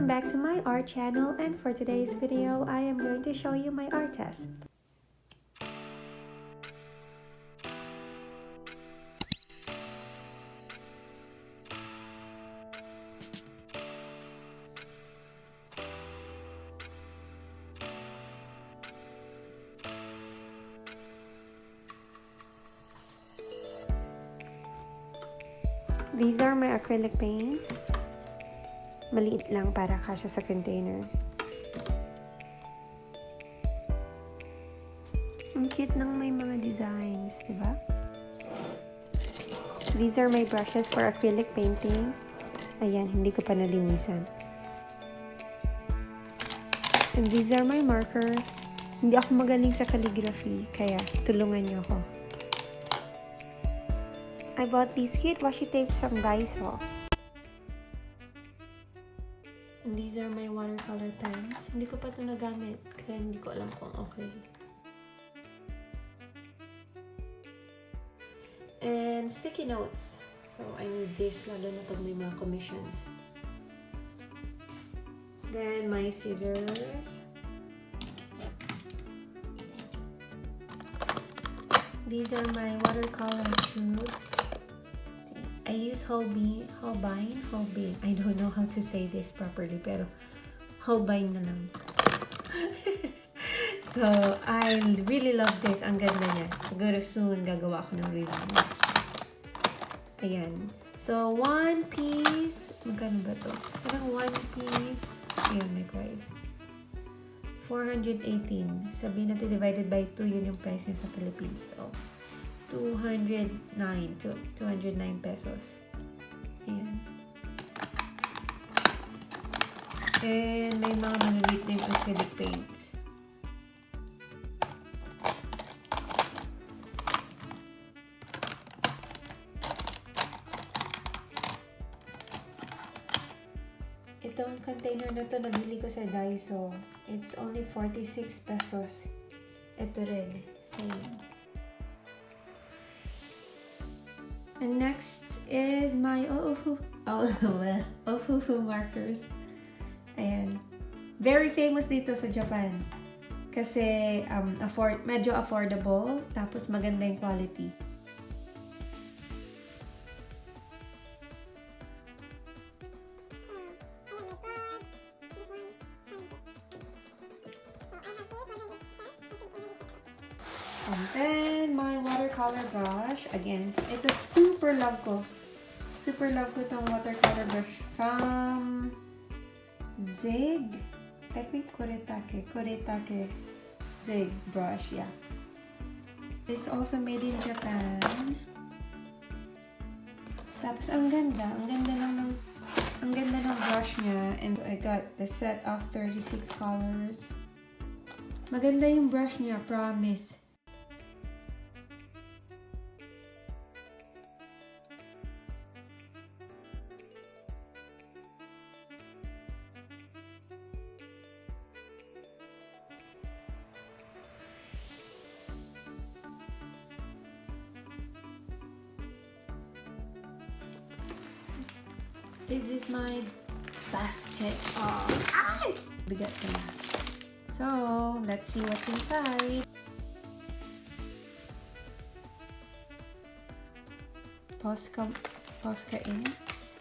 Welcome back to my art channel, and for today's video I am going to show you my art test. These are my acrylic paints. Maliit lang para kasya sa container. Ang cute ng may mga designs, diba? These are my brushes for acrylic painting. Ayan, hindi ko pa nalinisan. And these are my markers. Hindi ako magaling sa calligraphy, kaya tulungan niyo ako. I bought these cute washi tapes from Daiso. And these are my watercolor pens. Hindi ko pa ito nagamit, kaya hindi ko alam kung okay. And sticky notes. So, I need this, lalo na pag may mga commissions. Then, my scissors. These are my watercolor tubes. I use Holbein. I don't know how to say this properly, pero Holbein na lang. So, I really love this. Ang ganda niya. Siguro soon gagawa ako ng review. Ayan. So, one piece. Magkano ba to? Parang one piece. Ayan, may price. 418. Sabihin natin divided by 2, yun yung price niya sa Philippines. So, 209 pesos. Ayan. And may mga maliliit na yung acrylic paints. Itong container na to, nabili ko sa Daiso. It's only 46 pesos. Ito rin. Same. And next is my markers. Ayan. Very famous dito sa Japan. Kasi medyo affordable. Tapos maganda yung quality. And then, my watercolor brush. Again, ito super love ko. Super love ko itong watercolor brush from Zig. I think Kuretake Zig brush, yeah. It's also made in Japan. Tapos, ang ganda ng brush niya. And I got the set of 36 colors. Maganda yung brush niya, promise. This is my basket of bigat na. So, let's see what's inside. Posca inks.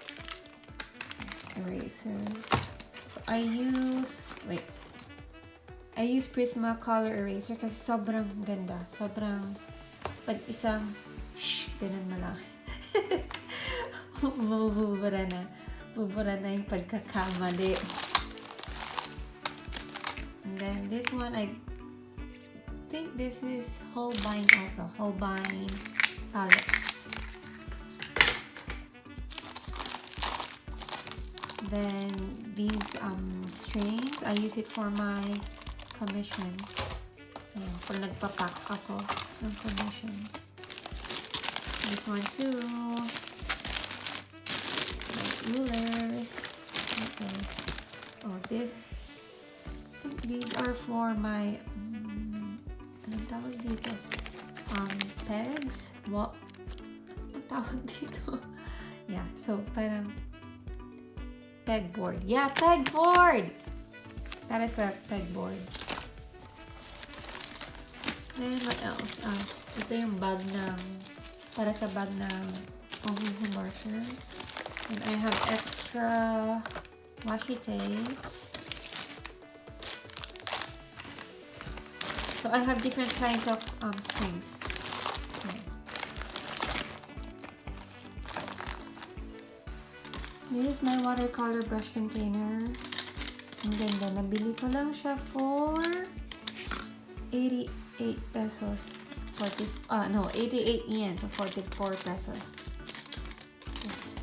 Eraser. So, I use Prisma color eraser kasi sobrang ganda. Sobrang pag isang ganun mo lang. Bubura na yung pagkakamali. And then this one, I think this is Holbein also. Holbein palettes. Then these strings, I use it for my commissions. Ayan, kung nagpapack ako ng commissions. This one too. Rulers. Oh, this. I think these are for my anong tawag dito? Pegs. What? Anong tawag dito? Yeah. So parang pegboard. Yeah, pegboard! Para sa pegboard. Then, what else? Ito yung bag ng, para sa bag ng marker. And I have extra washi tapes. So, I have different kinds of strings. Okay. This is my watercolor brush container. Ang ganda. Nabili ko lang siya for 88 pesos. 88 yen. So, 44 pesos. Yes.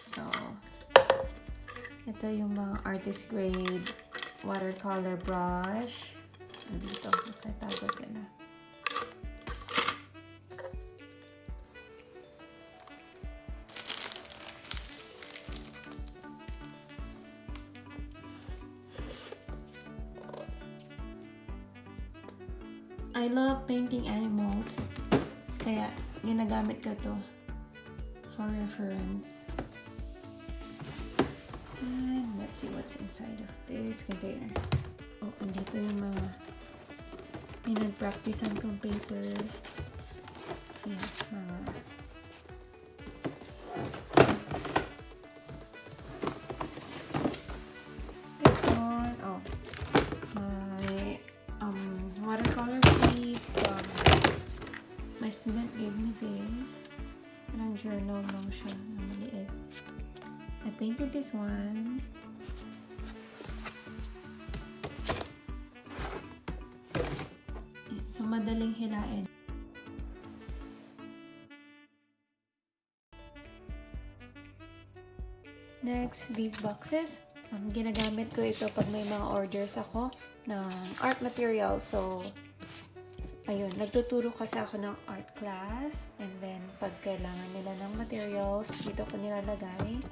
So, ito yung mga artist grade watercolor brush. Dito, nakatago sila. I love painting animals. Kaya, ginagamit ko to for reference. And let's see what's inside of this container. Oh, andito yung mga pinag-practicean kong paper. Yeah, mga this one, oh, my watercolor sheet from my student gave me this. Parang journal lang siya na maliit. I painted this one. So, madaling hilain. Next, these boxes. Ginagamit ko ito pag may mga orders ako ng art material. So, ayun, nagtuturo kasi ako ng art class. And then, pag kailangan nila ng materials, dito ko nilalagay.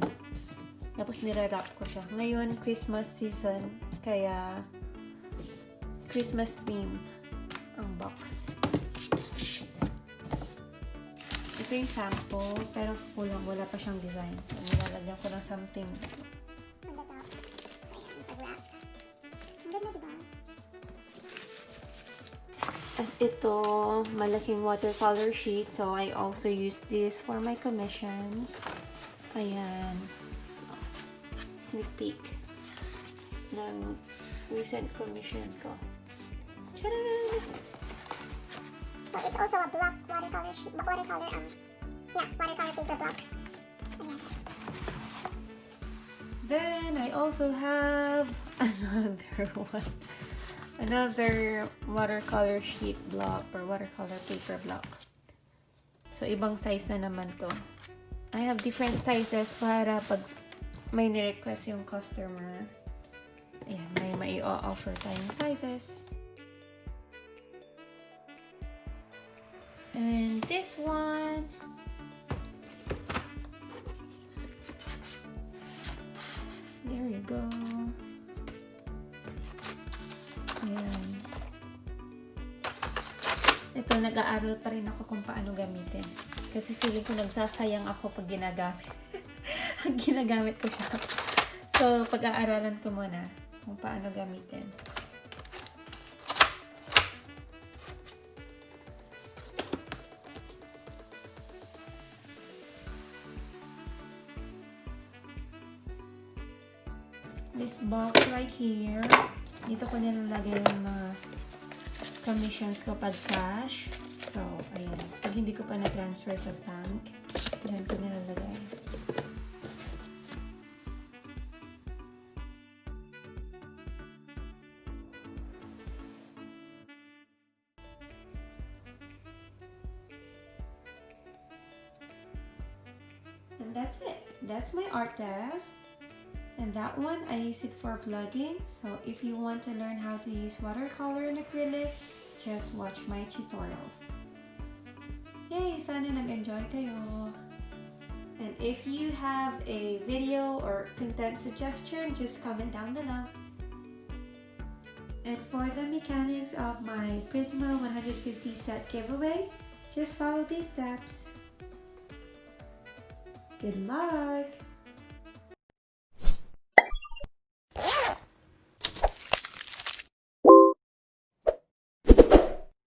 Tapos, nirarap ko siya. Ngayon, Christmas season. Kaya, Christmas theme ang box. Ito yung sample, pero kulang. Wala pa siyang design. So, nilalagyan ko ng something. At ito, malaking watercolor sheet. So, I also use this for my commissions. Ayan. Sneak peek ng recent commission ko. Tcharam! So, it's also a block watercolor sheet, watercolor paper block. Ayan. Then, I also have another one. Another watercolor sheet block or watercolor paper block. So, ibang size na naman to. I have different sizes para pag may ni-request yung customer. Ayan, may offer tayong sizes. And this one. There you go. Ayan. Ito, nag-aaral pa rin ako kung paano gamitin. Kasi feeling ko nagsasayang ako pag ginagamit. Ginagamit ko siya. So, pag-aaralan ko muna kung paano gamitin. This box right here, dito ko nilalagay yung mga commissions ko pag cash. So, ayan. Pag hindi ko pa na-transfer sa bank, dyan ko nilalagay. And that's it. That's my art desk. And that one, I use it for vlogging. So if you want to learn how to use watercolor and acrylic, just watch my tutorials. Yay! Sana nag-enjoy kayo. And if you have a video or content suggestion, just comment down below. And for the mechanics of my Prisma 150 set giveaway, just follow these steps. Good luck!